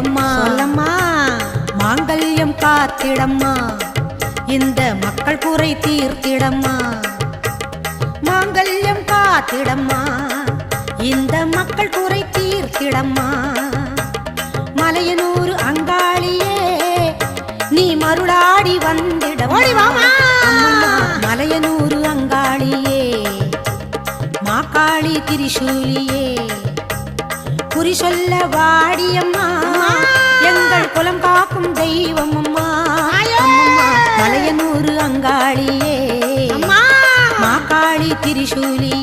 கேளம்மா சொல்லம்மா. மாங்கல்யம் காத்திடம்மா இந்த மக்கள் குறை தீர்த்திடம்மா மாங்கல்யம் காத்திடம்மா இந்த மக்கள் குறை தீர்த்திடம்மா மலையனூர் அங்காளியே நீ மருளாடி வந்திடம்மா மலையனூர் அங்காளியே மாக்காளி திரிசூலியே குறி சொல்ல வாடியம்மா எங்கள் குலம் காக்கும் தெய்வம் அம்மா மலையனூர் அங்காளியே மாக்காளி திரிசூலியே